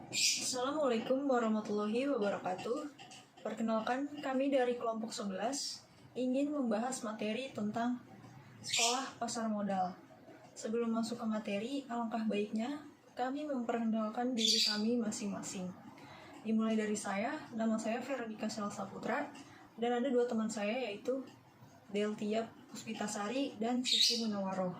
Assalamualaikum warahmatullahi wabarakatuh. Perkenalkan, kami dari kelompok 11 ingin membahas materi tentang sekolah pasar modal. Sebelum masuk ke materi, alangkah baiknya kami memperkenalkan diri kami masing-masing. Dimulai dari saya, nama saya Veronica Selsaputra, dan ada dua teman saya yaitu Deltia Puspitasari dan Siti Munawaroh.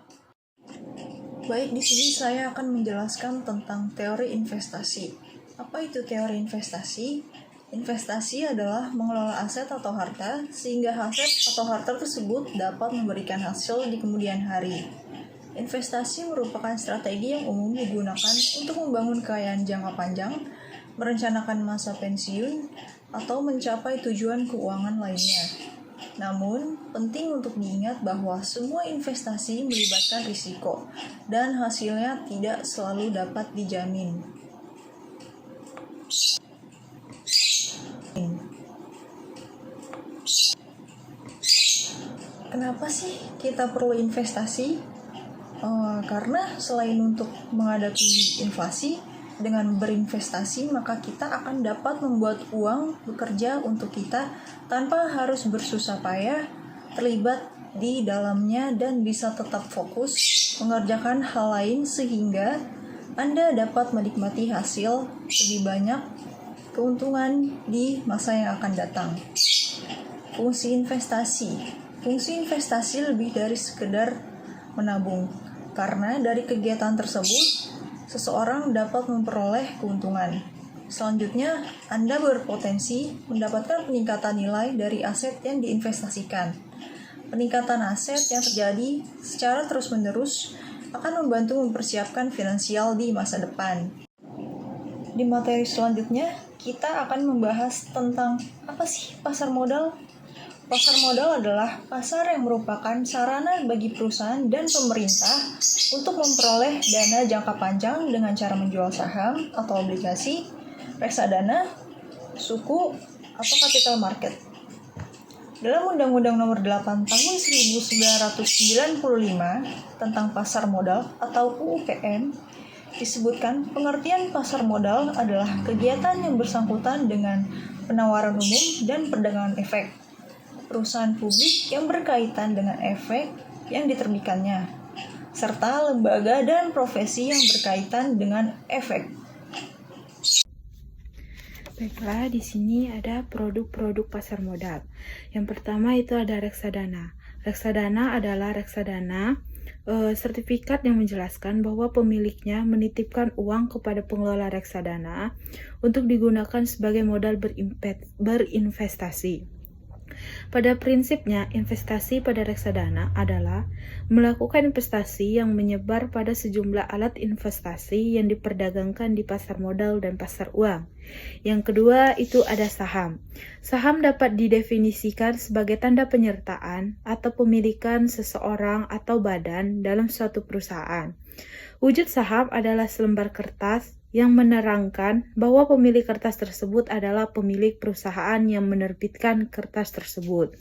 Baik, di sini saya akan menjelaskan tentang teori investasi. Apa itu teori investasi? Investasi adalah mengelola aset atau harta sehingga aset atau harta tersebut dapat memberikan hasil di kemudian hari. Investasi merupakan strategi yang umum digunakan untuk membangun kekayaan jangka panjang, merencanakan masa pensiun, atau mencapai tujuan keuangan lainnya. Namun, penting untuk diingat bahwa semua investasi melibatkan risiko, dan hasilnya tidak selalu dapat dijamin. Kenapa sih kita perlu investasi? Karena selain untuk menghadapi inflasi, dengan berinvestasi maka kita akan dapat membuat uang bekerja untuk kita tanpa harus bersusah payah terlibat di dalamnya dan bisa tetap fokus mengerjakan hal lain sehingga Anda dapat menikmati hasil lebih banyak keuntungan di masa yang akan datang. Fungsi investasi lebih dari sekedar menabung, karena dari kegiatan tersebut seseorang dapat memperoleh keuntungan. Selanjutnya, Anda berpotensi mendapatkan peningkatan nilai dari aset yang diinvestasikan. Peningkatan aset yang terjadi secara terus-menerus akan membantu mempersiapkan finansial di masa depan. Di materi selanjutnya, kita akan membahas tentang apa sih pasar modal. Pasar modal adalah pasar yang merupakan sarana bagi perusahaan dan pemerintah untuk memperoleh dana jangka panjang dengan cara menjual saham atau obligasi, reksadana, suku, atau capital market. Dalam Undang-Undang Nomor 8 Tahun 1995 tentang pasar modal atau UUPM, disebutkan pengertian pasar modal adalah kegiatan yang bersangkutan dengan penawaran umum dan perdagangan efek perusahaan publik yang berkaitan dengan efek yang diterbitkannya, serta lembaga dan profesi yang berkaitan dengan efek. Baiklah, di sini ada produk-produk pasar modal. Yang pertama itu ada reksadana. Reksadana adalah sertifikat yang menjelaskan bahwa pemiliknya menitipkan uang kepada pengelola reksadana untuk digunakan sebagai modal berinvestasi. Pada prinsipnya, investasi pada reksadana adalah melakukan investasi yang menyebar pada sejumlah alat investasi yang diperdagangkan di pasar modal dan pasar uang. Yang kedua itu ada saham. Saham dapat didefinisikan sebagai tanda penyertaan atau pemilikan seseorang atau badan dalam suatu perusahaan. Wujud saham adalah selembar kertas yang menerangkan bahwa pemilik kertas tersebut adalah pemilik perusahaan yang menerbitkan kertas tersebut.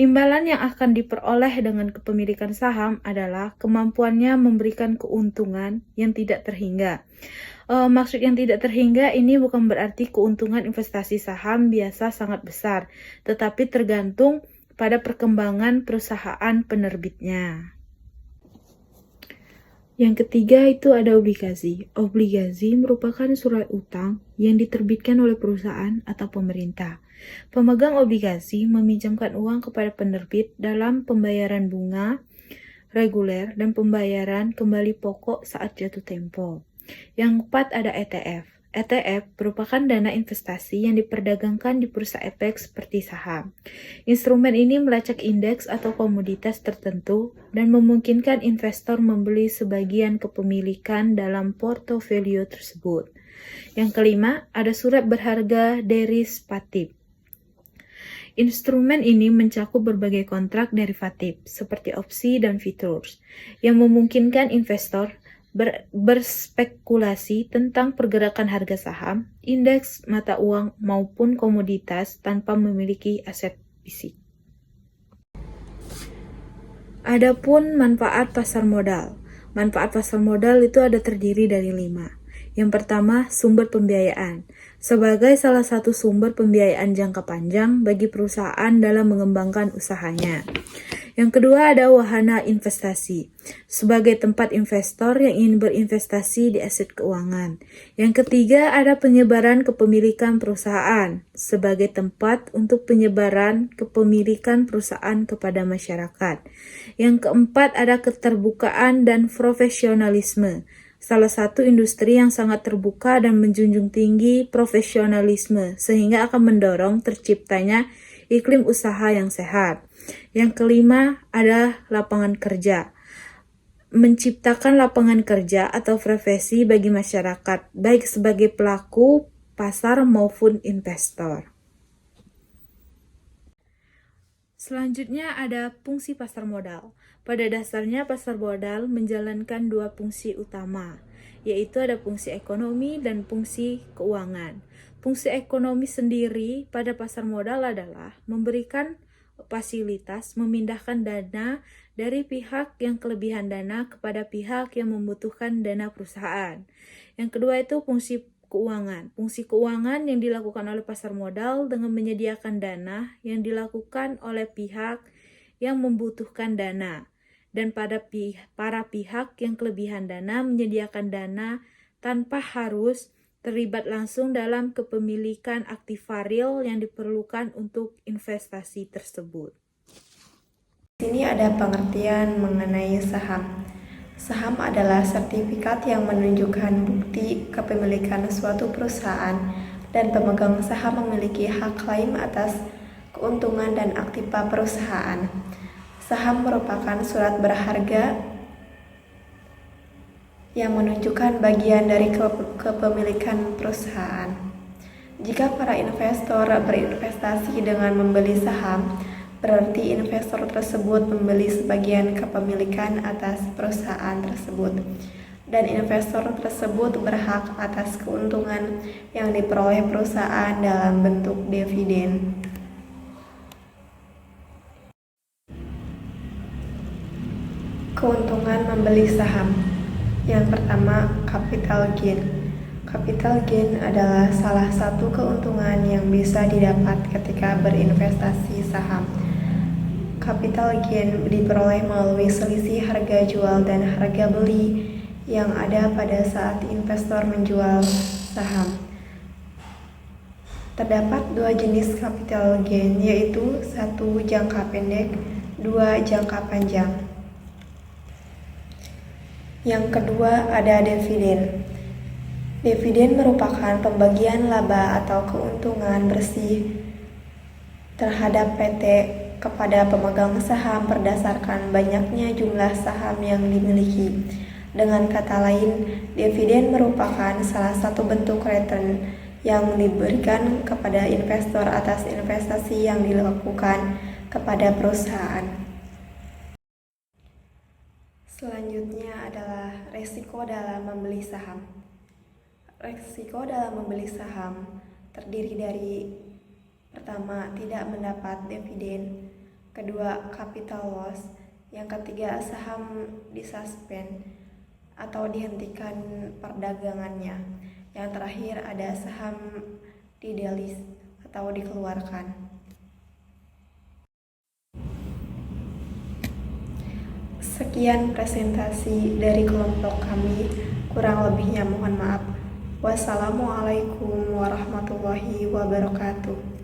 Imbalan yang akan diperoleh dengan kepemilikan saham adalah kemampuannya memberikan keuntungan yang tidak terhingga. Maksud yang tidak terhingga ini bukan berarti keuntungan investasi saham biasa sangat besar, tetapi tergantung pada perkembangan perusahaan penerbitnya. Yang ketiga itu ada obligasi. Obligasi merupakan surat utang yang diterbitkan oleh perusahaan atau pemerintah. Pemegang obligasi meminjamkan uang kepada penerbit dalam pembayaran bunga reguler dan pembayaran kembali pokok saat jatuh tempo. Yang keempat ada ETF. ETF merupakan dana investasi yang diperdagangkan di bursa efek seperti saham. Instrumen ini melacak indeks atau komoditas tertentu dan memungkinkan investor membeli sebagian kepemilikan dalam portofolio tersebut. Yang kelima, ada surat berharga derivatif. Instrumen ini mencakup berbagai kontrak derivatif seperti opsi dan futures yang memungkinkan investor berspekulasi tentang pergerakan harga saham, indeks mata uang maupun komoditas tanpa memiliki aset fisik. Adapun manfaat pasar modal. Manfaat pasar modal itu ada terdiri dari 5. Yang pertama, sumber pembiayaan. Sebagai salah satu sumber pembiayaan jangka panjang bagi perusahaan dalam mengembangkan usahanya. Yang kedua ada wahana investasi, sebagai tempat investor yang ingin berinvestasi di aset keuangan. Yang ketiga ada penyebaran kepemilikan perusahaan, sebagai tempat untuk penyebaran kepemilikan perusahaan kepada masyarakat. Yang keempat ada keterbukaan dan profesionalisme, salah satu industri yang sangat terbuka dan menjunjung tinggi profesionalisme, sehingga akan mendorong terciptanya iklim usaha yang sehat. Yang kelima ada lapangan kerja. Menciptakan lapangan kerja atau profesi bagi masyarakat, baik sebagai pelaku pasar maupun investor. Selanjutnya ada fungsi pasar modal. Pada dasarnya pasar modal menjalankan dua fungsi utama, yaitu ada fungsi ekonomi dan fungsi keuangan. Fungsi ekonomi sendiri pada pasar modal adalah memberikan fasilitas memindahkan dana dari pihak yang kelebihan dana kepada pihak yang membutuhkan dana perusahaan. Yang kedua itu fungsi keuangan. Fungsi keuangan yang dilakukan oleh pasar modal dengan menyediakan dana yang dilakukan oleh pihak yang membutuhkan dana, dan para pihak yang kelebihan dana menyediakan dana tanpa harus terlibat langsung dalam kepemilikan aktiva real yang diperlukan untuk investasi tersebut. Di sini ada pengertian mengenai saham. Saham adalah sertifikat yang menunjukkan bukti kepemilikan suatu perusahaan dan pemegang saham memiliki hak klaim atas keuntungan dan aktiva perusahaan. Saham merupakan surat berharga yang menunjukkan bagian dari kepemilikan perusahaan. Jika para investor berinvestasi dengan membeli saham, berarti investor tersebut membeli sebagian kepemilikan atas perusahaan tersebut, dan investor tersebut berhak atas keuntungan yang diperoleh perusahaan dalam bentuk dividen. Keuntungan membeli saham. Yang pertama, capital gain. Capital gain adalah salah satu keuntungan yang bisa didapat ketika berinvestasi saham. Capital gain diperoleh melalui selisih harga jual dan harga beli yang ada pada saat investor menjual saham. Terdapat dua jenis capital gain, yaitu satu jangka pendek, dua jangka panjang. Yang kedua ada dividen. Dividen merupakan pembagian laba atau keuntungan bersih terhadap PT kepada pemegang saham berdasarkan banyaknya jumlah saham yang dimiliki. Dengan kata lain, dividen merupakan salah satu bentuk return yang diberikan kepada investor atas investasi yang dilakukan kepada perusahaan. Selanjutnya adalah resiko dalam membeli saham. Resiko dalam membeli saham terdiri dari pertama, tidak mendapat dividen, kedua, capital loss, yang ketiga, saham disuspend atau dihentikan perdagangannya, yang terakhir ada saham di-delist atau dikeluarkan. Sekian presentasi dari kelompok kami, kurang lebihnya mohon maaf. Wassalamualaikum warahmatullahi wabarakatuh.